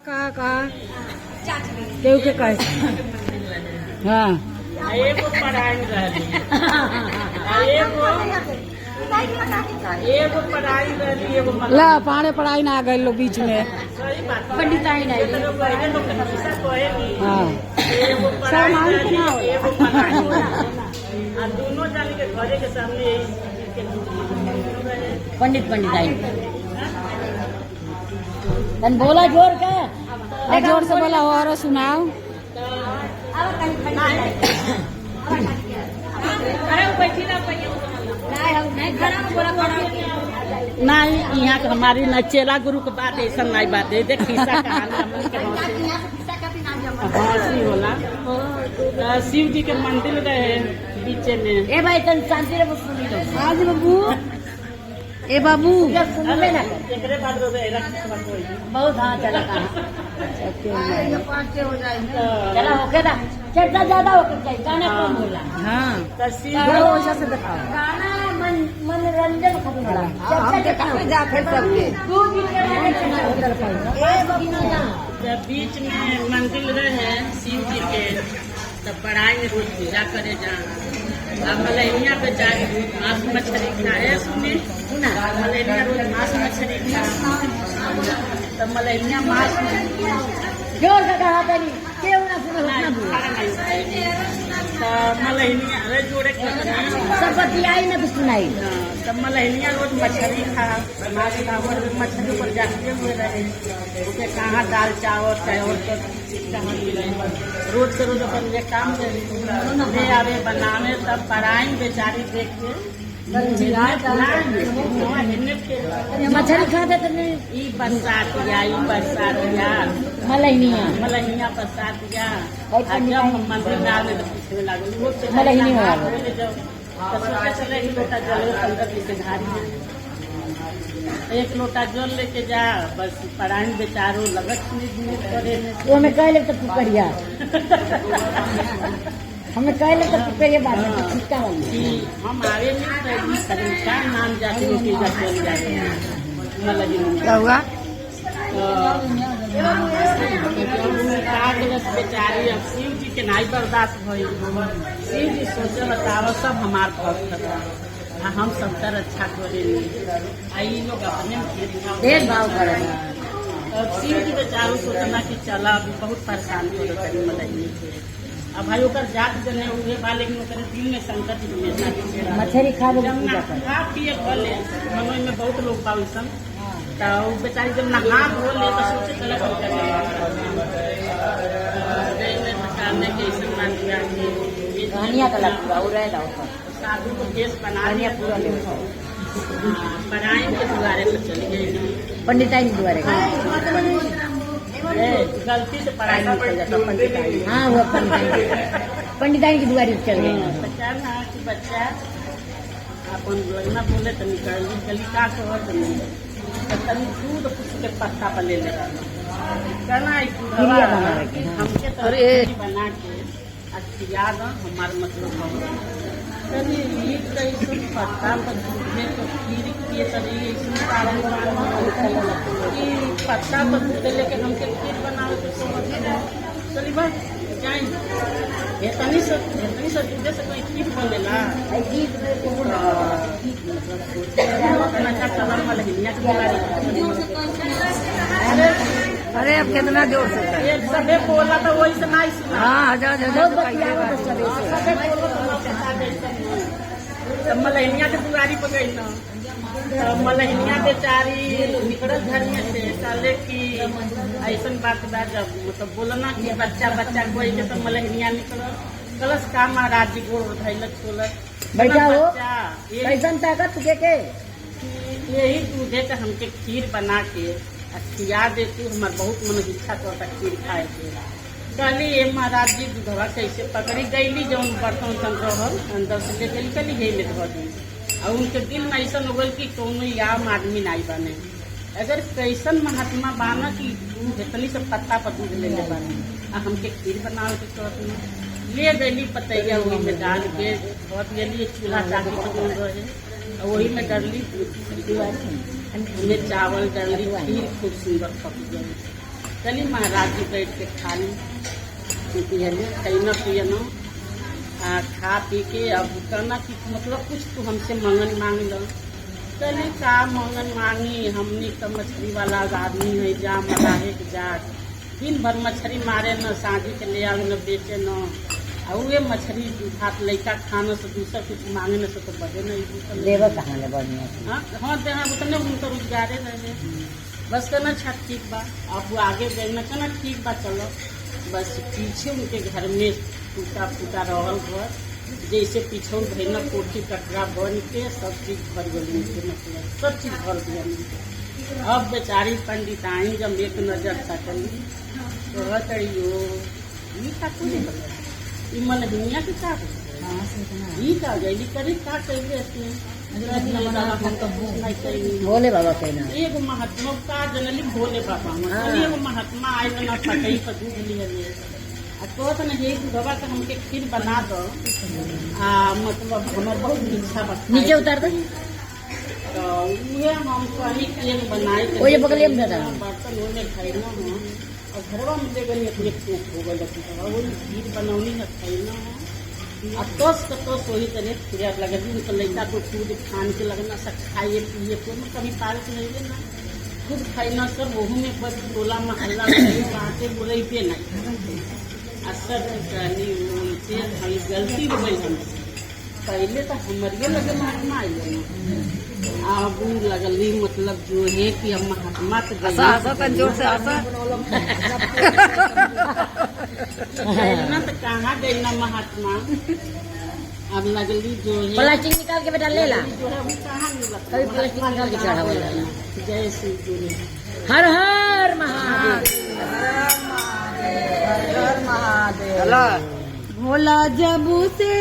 कहा केहू के कहे हाँ एगो पढ़ाई रहली एगो पढ़ाई रहली एगो ला पाड़े पढ़ाई ना आ गए लोग बीच में सही बात पंडिताई नहीं पहले लोग हमेशा कहेगी हाँ एगो पढ़ाई रहली एगो पढ़ाई आ दोनों जाने के घरे के सामने पंडिताई तन बोला जोर के जोर से बोला और सुनाओ नहीं यहाँ के हमारी न चेला गुरु के बात ऐसा नहीं बात है देख खिस्सा कहानी हंसी होला शिव जी के मंदिर रहे बीच में ए भाई तन शांति रे सुनी लो आज बाबू ए बाबू सुनले ना एकरे बाद रो बहुत हाँ चला कहा चला होके ना कितना ज्यादा होके चाहिए गाना कौन बोला हाँ वैसा से दिखाओ गाना मनोरंजन खबर बीच में मंदिर रहे शिव जी के तब पढ़ाई में रोज पूजा करे जा अब मलैया पे जाके मांस मछली खाए सुने मलैया रोज मांस मछली खा तब मलैया मांस जोर से कहा तनी क्यों ना सुनो मलैया अरे जोड़े सब बतियाई ना तो सुनाई तब मलैया रोज मछली खा मांस खा मछली पर जाते हुए रहे उसे कहाँ दाल चावल चावल तो कहाँ मिले रोज से रोज अपन ये काम ले आवे बनावे तब पढ़ाई बेचारी देख के मछली खाते तो बरसातिया मलैया बरसातिया जब हम मंदिर में आवे तो पूछने लगे सोचे चले एक लोटा जल 15-20 धारी एक लोटा जल लेके जा बस पढ़ाई बेचारो लगत करे हमें कह ले तो पुकरिया हमें कह ले तो पुकरिया बात छिटका वाली हम आगे नहीं क्या नाम जाते चल जाते क्या हुआ बेचारी अब शिव जी के नहीं बर्दाश्त भइल शिव जी सोचे बताओ सब हमार भक्त हम सबका रक्षा करेंगे आई लोग अपने भेदभाव करे शिव जी बेचारो सोचना कि चला अभी बहुत परेशान हो रही मलैया से अब भाई ओकर जात जने उहे बा लेकिन ओकर दिल में संकट हमेशा मछली खा खा पिए भले मनोई में बहुत लोग पाविसन तो बेचारी जब नहा धो ले तो सोचे चला कहानियाँ का लगता है साधु को केस बना दिया पूरा पढ़ाई के द्वारे पर चली गई पंडिताई के द्वारे गलती से पढ़ाई निकल जाता पंडिताई हाँ वो पंडिताई के द्वारे चल गई बच्चा ना कि बच्चा अपन योजना बोले तो निकल गली का कह तनी दूध कुछ के पत्ता पर ले कहना हमके तो बना के याद हमार मतलब पत्ता पर दूध तो खीर पिए पत्ता पर दूध लेके हमके खीर बनावे तो चली भाई जाए इतनी सा दूधे से कोई खीर बनेला अरे अब कितना जोर से सबे बोला तो वही से नहीं सुना हाँ मलैया के बुआरी पर गई ना मलैया बेचारी निकल धरिया से साले की ऐसा बात जब मतलब बोलना कि बच्चा कोई के तो मलैया निकल कलश का महाराज जी गोड़ धैलक छोलक बैठा हो कैसन ताकत के यही दूधे के हमके खीर बना के खिया देती हमार बहुत मन इच्छा करता खीर खाए के कहली ये महाराज जी दूधवा कैसे पकड़ी गईली जौन बर्तन सन रहल अंदर से ले गई कली हे में धो दी और उनके दिल में ऐसा हो गई कि कौनो आम आदमी नहीं बने अगर कैसन महात्मा बाना कि इतनी सब पत्ता पर दूध ले बने हमके खीर बनावे के कहत में ले गई पतैया वही में डाल के बहुत गली चूल्हा चाकी पकड़ रहे वही में डरली चावल डरली खीर खूब सुंदर पक गई चलिए महाराज जी बैठ के खा ली खैना पियना खा पी के अब कहना कि मतलब कुछ तो हमसे मंगन मांग लो। चलिए का मंगन मांगी, हमनी तो मछली वाला आदमी है, जा मलाहे के जा दिन भर मछली मारे न, साझी के ले आवे न, बेचे न, और वे मछली भात लैका खाना से दूसरा कुछ मांगे न से तो बदे नहीं लेबर कहाँ ले बढ़िया। हाँ देना उतने उनका रोजगारे रहे बस कहना अच्छा ठीक बा। अब वो आगे देखना कहना ठीक बा चलो। बस पीछे उनके घर में टूटा फूटा रहल घर, जैसे पीछे भैना कोठी कटरा बन के सब चीज भर गई, मतलब सब चीज भर दिया। अब बेचारी पंडित आई जब एक नजर तकली तो हटड़ियो का कुछ मन दुनिया के का का गई करी का कैले भोले बाबा कहना एगो महात्मा का जनली भोले बाबा एगो महात्मा आए ना फटई पर दूध लिए कहत न हे बाबा का हमके खीर बना दो मतलब हमार बहुत इच्छा बा नीचे उतार दो तो उहे हम कहीं केक बनाए वो ये बगलिया में दादा बर्तन होने खैना हो और घरवा में देगा नहीं एक हो गया वो खीर बनौनी है खैना है अब तो वही तरह फिर लगेगी उनका लड़का तो खुद खान के लगना सब खाइए पिए तो कभी पार्क नहीं लेना खुद खाना सब वहू में बस टोला महल्ला बातें बोले पे नहीं असर कहनी उनसे हमारी गलती हो गई हम पहले तो हमारे लगे महात्मा आई अब लगली मतलब जो है कि हम महात्मा तो जोर से आशा ना तो कहाँ गई ना महात्मा। अब लगली जो है प्लास्टिक निकाल के बेटा ले ला जो है वो कहाँ मिला कभी प्लास्टिक निकाल के चढ़ावा जय श्री गुरु हर हर महादेव भोला जबू से